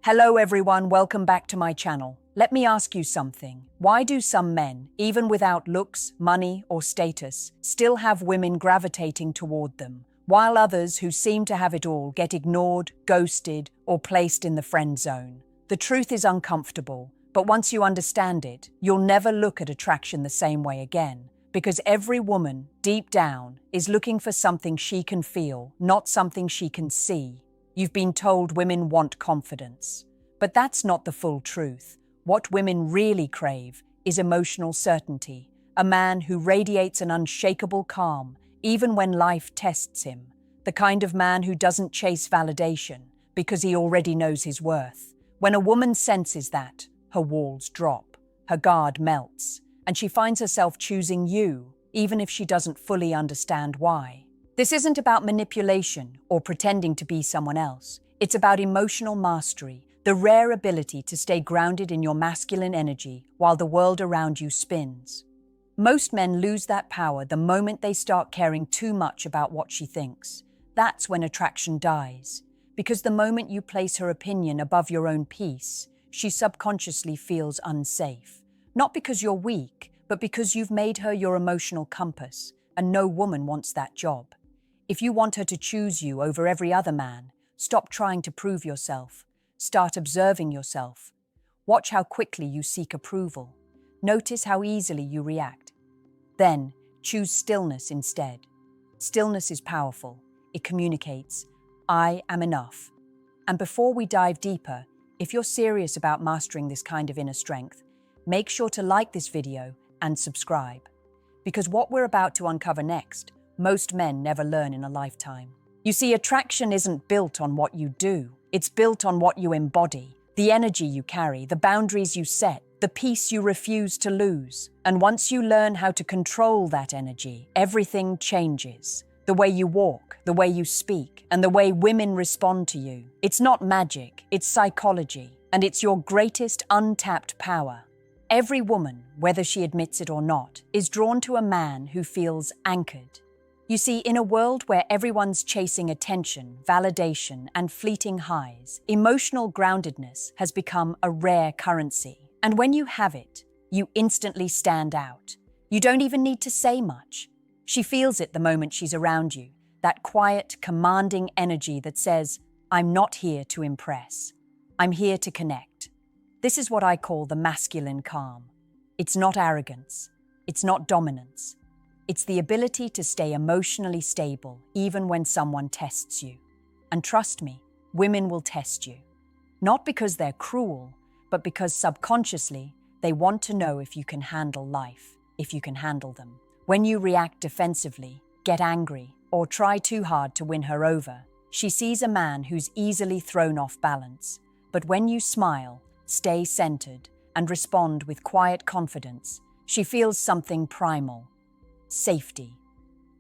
Hello everyone, welcome back to my channel. Let me ask you something. Why do some men, even without looks, money, or status, still have women gravitating toward them, while others who seem to have it all get ignored, ghosted, or placed in the friend zone? The truth is uncomfortable, but once you understand it, you'll never look at attraction the same way again. Because every woman, deep down, is looking for something she can feel, not something she can see. You've been told women want confidence. But that's not the full truth. What women really crave is emotional certainty, a man who radiates an unshakable calm, even when life tests him, the kind of man who doesn't chase validation because he already knows his worth. When a woman senses that, her walls drop, her guard melts, and she finds herself choosing you, even if she doesn't fully understand why. This isn't about manipulation or pretending to be someone else. It's about emotional mastery, the rare ability to stay grounded in your masculine energy while the world around you spins. Most men lose that power the moment they start caring too much about what she thinks. That's when attraction dies. Because the moment you place her opinion above your own peace, she subconsciously feels unsafe. Not because you're weak, but because you've made her your emotional compass, and no woman wants that job. If you want her to choose you over every other man, stop trying to prove yourself. Start observing yourself. Watch how quickly you seek approval. Notice how easily you react. Then, choose stillness instead. Stillness is powerful. It communicates, I am enough. And before we dive deeper, if you're serious about mastering this kind of inner strength, make sure to like this video and subscribe. Because what we're about to uncover next, most men never learn in a lifetime. You see, attraction isn't built on what you do. It's built on what you embody, the energy you carry, the boundaries you set, the peace you refuse to lose. And once you learn how to control that energy, everything changes. The way you walk, the way you speak, and the way women respond to you. It's not magic, it's psychology, and it's your greatest untapped power. Every woman, whether she admits it or not, is drawn to a man who feels anchored. You see, in a world where everyone's chasing attention, validation, and fleeting highs, emotional groundedness has become a rare currency. And when you have it, you instantly stand out. You don't even need to say much. She feels it the moment she's around you, that quiet, commanding energy that says, I'm not here to impress. I'm here to connect. This is what I call the masculine calm. It's not arrogance. It's not dominance. It's the ability to stay emotionally stable even when someone tests you. And trust me, women will test you. Not because they're cruel, but because subconsciously they want to know if you can handle life, if you can handle them. When you react defensively, get angry, or try too hard to win her over, she sees a man who's easily thrown off balance. But when you smile, stay centered, and respond with quiet confidence, she feels something primal. Safety,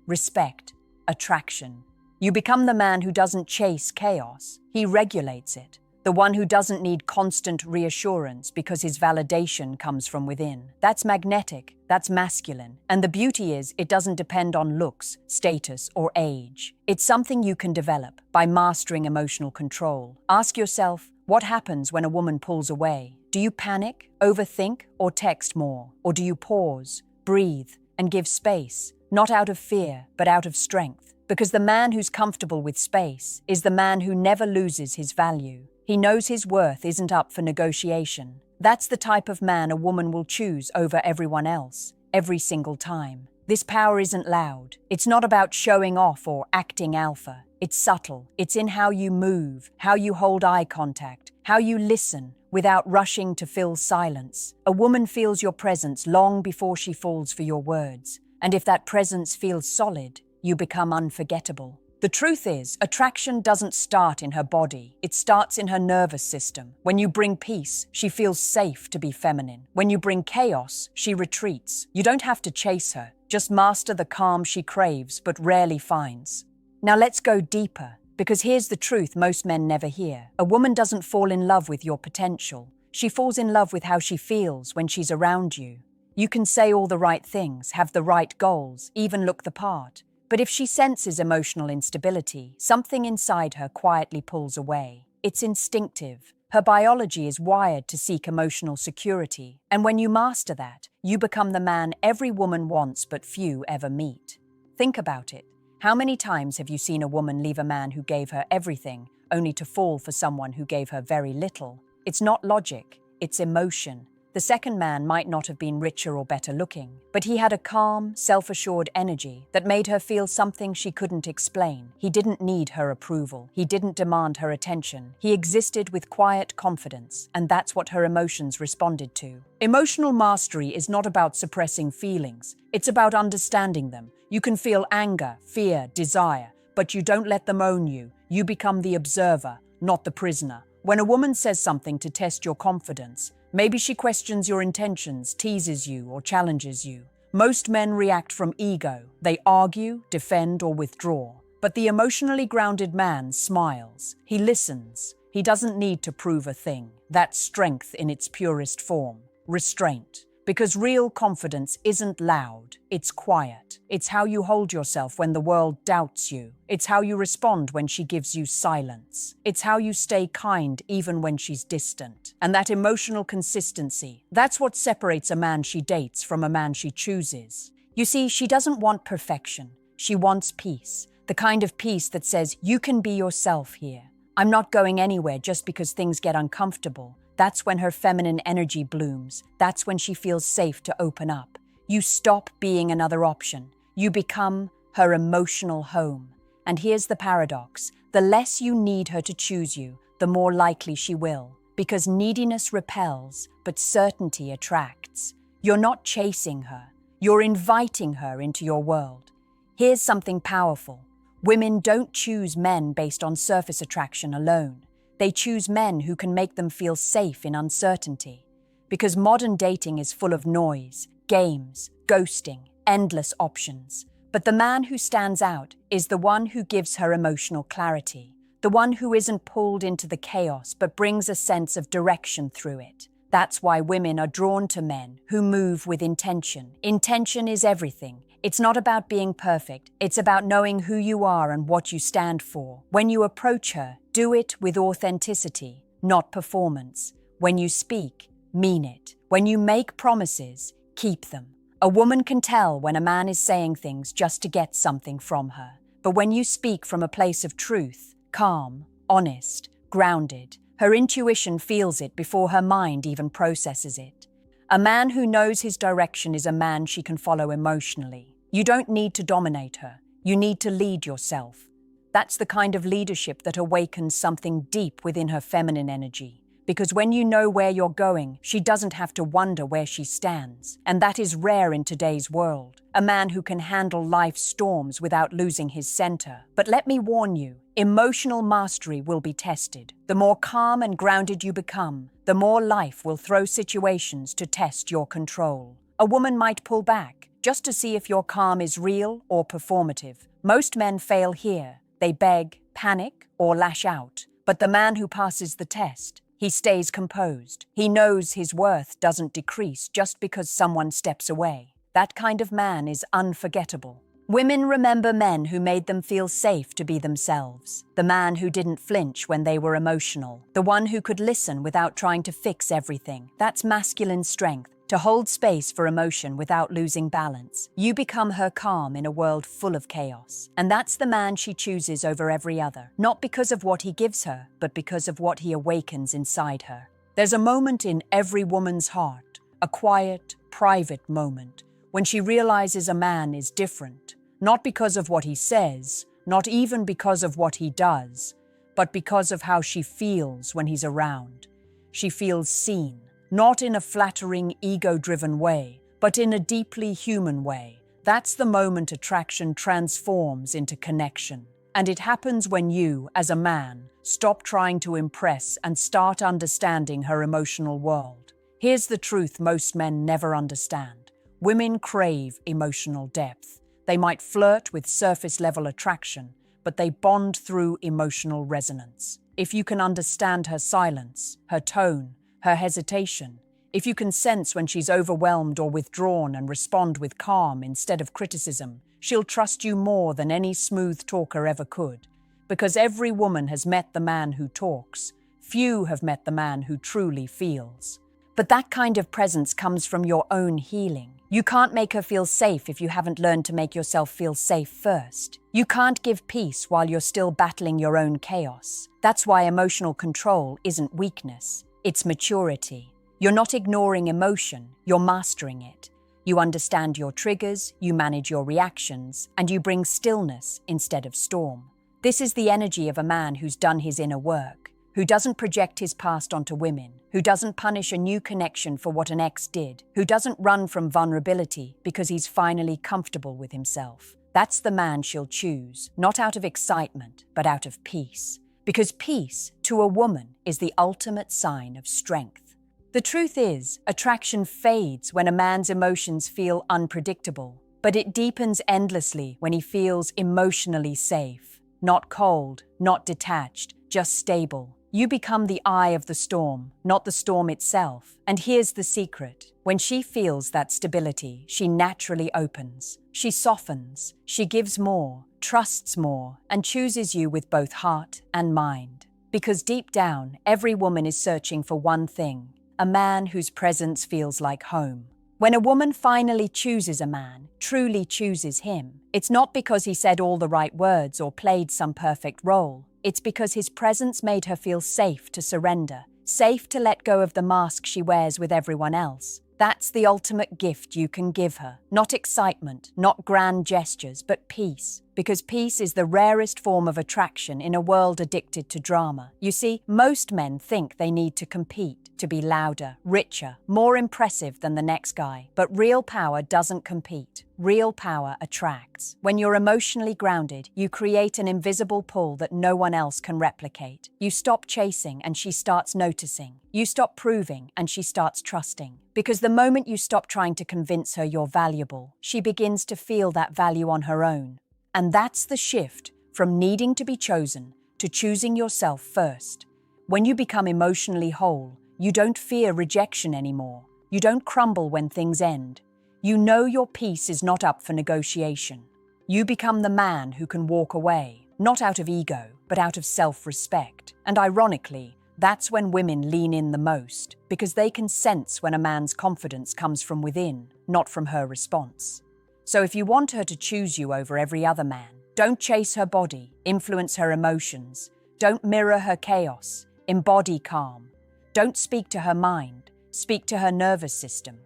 respect, attraction. You become the man who doesn't chase chaos. He regulates it. The one who doesn't need constant reassurance because his validation comes from within. That's magnetic, that's masculine. And the beauty is, it doesn't depend on looks, status, or age. It's something you can develop by mastering emotional control. Ask yourself, what happens when a woman pulls away? Do you panic, overthink, or text more? Or do you pause, breathe, and give space? Not out of fear, but out of strength. Because the man who's comfortable with space is the man who never loses his value. He knows his worth isn't up for negotiation. That's the type of man a woman will choose over everyone else, every single time. This power isn't loud. It's not about showing off or acting alpha. It's subtle. It's in how you move, how you hold eye contact, how you listen without rushing to fill silence. A woman feels your presence long before she falls for your words. And if that presence feels solid, you become unforgettable. The truth is, attraction doesn't start in her body. It starts in her nervous system. When you bring peace, she feels safe to be feminine. When you bring chaos, she retreats. You don't have to chase her. Just master the calm she craves but rarely finds. Now let's go deeper, because here's the truth most men never hear. A woman doesn't fall in love with your potential. She falls in love with how she feels when she's around you. You can say all the right things, have the right goals, even look the part. But if she senses emotional instability, something inside her quietly pulls away. It's instinctive. Her biology is wired to seek emotional security, and when you master that, you become the man every woman wants but few ever meet. Think about it. How many times have you seen a woman leave a man who gave her everything, only to fall for someone who gave her very little? It's not logic, it's emotion. The second man might not have been richer or better looking, but he had a calm, self-assured energy that made her feel something she couldn't explain. He didn't need her approval. He didn't demand her attention. He existed with quiet confidence, and that's what her emotions responded to. Emotional mastery is not about suppressing feelings. It's about understanding them. You can feel anger, fear, desire, but you don't let them own you. You become the observer, not the prisoner. When a woman says something to test your confidence, maybe she questions your intentions, teases you, or challenges you. Most men react from ego. They argue, defend, or withdraw. But the emotionally grounded man smiles. He listens. He doesn't need to prove a thing. That's strength in its purest form. Restraint. Because real confidence isn't loud, it's quiet. It's how you hold yourself when the world doubts you. It's how you respond when she gives you silence. It's how you stay kind even when she's distant. And that emotional consistency, that's what separates a man she dates from a man she chooses. You see, she doesn't want perfection. She wants peace. The kind of peace that says, you can be yourself here. I'm not going anywhere just because things get uncomfortable. That's when her feminine energy blooms. That's when she feels safe to open up. You stop being another option. You become her emotional home. And here's the paradox. The less you need her to choose you, the more likely she will. Because neediness repels, but certainty attracts. You're not chasing her. You're inviting her into your world. Here's something powerful. Women don't choose men based on surface attraction alone. They choose men who can make them feel safe in uncertainty. Because modern dating is full of noise, games, ghosting, endless options. But the man who stands out is the one who gives her emotional clarity. The one who isn't pulled into the chaos but brings a sense of direction through it. That's why women are drawn to men who move with intention. Intention is everything. It's not about being perfect. It's about knowing who you are and what you stand for. When you approach her, do it with authenticity, not performance. When you speak, mean it. When you make promises, keep them. A woman can tell when a man is saying things just to get something from her. But when you speak from a place of truth, calm, honest, grounded, her intuition feels it before her mind even processes it. A man who knows his direction is a man she can follow emotionally. You don't need to dominate her. You need to lead yourself. That's the kind of leadership that awakens something deep within her feminine energy. Because when you know where you're going, she doesn't have to wonder where she stands. And that is rare in today's world. A man who can handle life's storms without losing his center. But let me warn you, emotional mastery will be tested. The more calm and grounded you become, the more life will throw situations to test your control. A woman might pull back, just to see if your calm is real or performative. Most men fail here. They beg, panic, or lash out. But the man who passes the test, he stays composed. He knows his worth doesn't decrease just because someone steps away. That kind of man is unforgettable. Women remember men who made them feel safe to be themselves. The man who didn't flinch when they were emotional. The one who could listen without trying to fix everything. That's masculine strength. To hold space for emotion without losing balance. You become her calm in a world full of chaos. And that's the man she chooses over every other. Not because of what he gives her, but because of what he awakens inside her. There's a moment in every woman's heart, a quiet, private moment, when she realizes a man is different. Not because of what he says, not even because of what he does, but because of how she feels when he's around. She feels seen. Not in a flattering, ego-driven way, but in a deeply human way. That's the moment attraction transforms into connection. And it happens when you, as a man, stop trying to impress and start understanding her emotional world. Here's the truth most men never understand. Women crave emotional depth. They might flirt with surface-level attraction, but they bond through emotional resonance. If you can understand her silence, her tone, her hesitation, if you can sense when she's overwhelmed or withdrawn and respond with calm instead of criticism, she'll trust you more than any smooth talker ever could. Because every woman has met the man who talks, Few have met the man who truly feels. But that kind of presence comes from your own healing. You can't make her feel safe if you haven't learned to make yourself feel safe first. You can't give peace while you're still battling your own chaos. That's why emotional control isn't weakness, it's maturity. You're not ignoring emotion, you're mastering it. You understand your triggers, you manage your reactions, and you bring stillness instead of storm. This is the energy of a man who's done his inner work, who doesn't project his past onto women, who doesn't punish a new connection for what an ex did, who doesn't run from vulnerability because he's finally comfortable with himself. That's the man she'll choose, not out of excitement, but out of peace. Because peace, to a woman, is the ultimate sign of strength. The truth is, attraction fades when a man's emotions feel unpredictable, but it deepens endlessly when he feels emotionally safe. Not cold, not detached, just stable. You become the eye of the storm, not the storm itself. And here's the secret. When she feels that stability, she naturally opens. She softens, she gives more, trusts more, and chooses you with both heart and mind. Because deep down, every woman is searching for one thing: a man whose presence feels like home. When a woman finally chooses a man, truly chooses him, it's not because he said all the right words or played some perfect role. It's because his presence made her feel safe to surrender, safe to let go of the mask she wears with everyone else. That's the ultimate gift you can give her. Not excitement, not grand gestures, but peace. Because peace is the rarest form of attraction in a world addicted to drama. You see, most men think they need to compete, to be louder, richer, more impressive than the next guy. But real power doesn't compete. Real power attracts. When you're emotionally grounded, you create an invisible pull that no one else can replicate. You stop chasing and she starts noticing. You stop proving and she starts trusting. Because the moment you stop trying to convince her you're valuable, she begins to feel that value on her own. And that's the shift from needing to be chosen to choosing yourself first. When you become emotionally whole, you don't fear rejection anymore. You don't crumble when things end. You know your peace is not up for negotiation. You become the man who can walk away, not out of ego, but out of self-respect. And ironically, that's when women lean in the most, because they can sense when a man's confidence comes from within, not from her response. So if you want her to choose you over every other man, don't chase her body, influence her emotions. Don't mirror her chaos, embody calm. Don't speak to her mind, speak to her nervous system.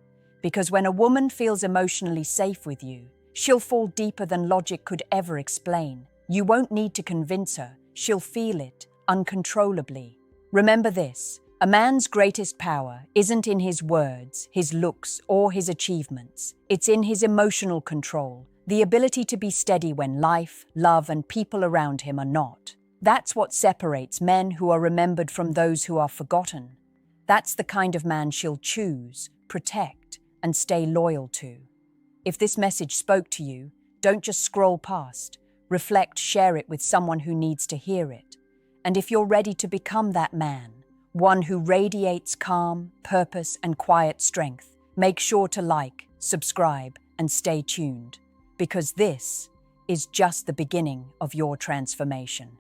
Because when a woman feels emotionally safe with you, she'll fall deeper than logic could ever explain. You won't need to convince her, she'll feel it, uncontrollably. Remember this, a man's greatest power isn't in his words, his looks, or his achievements. It's in his emotional control, the ability to be steady when life, love, and people around him are not. That's what separates men who are remembered from those who are forgotten. That's the kind of man she'll choose, protect, and stay loyal to. If this message spoke to you, don't just scroll past. Reflect, share it with someone who needs to hear it. And if you're ready to become that man, one who radiates calm, purpose, and quiet strength, make sure to like, subscribe, and stay tuned. Because this is just the beginning of your transformation.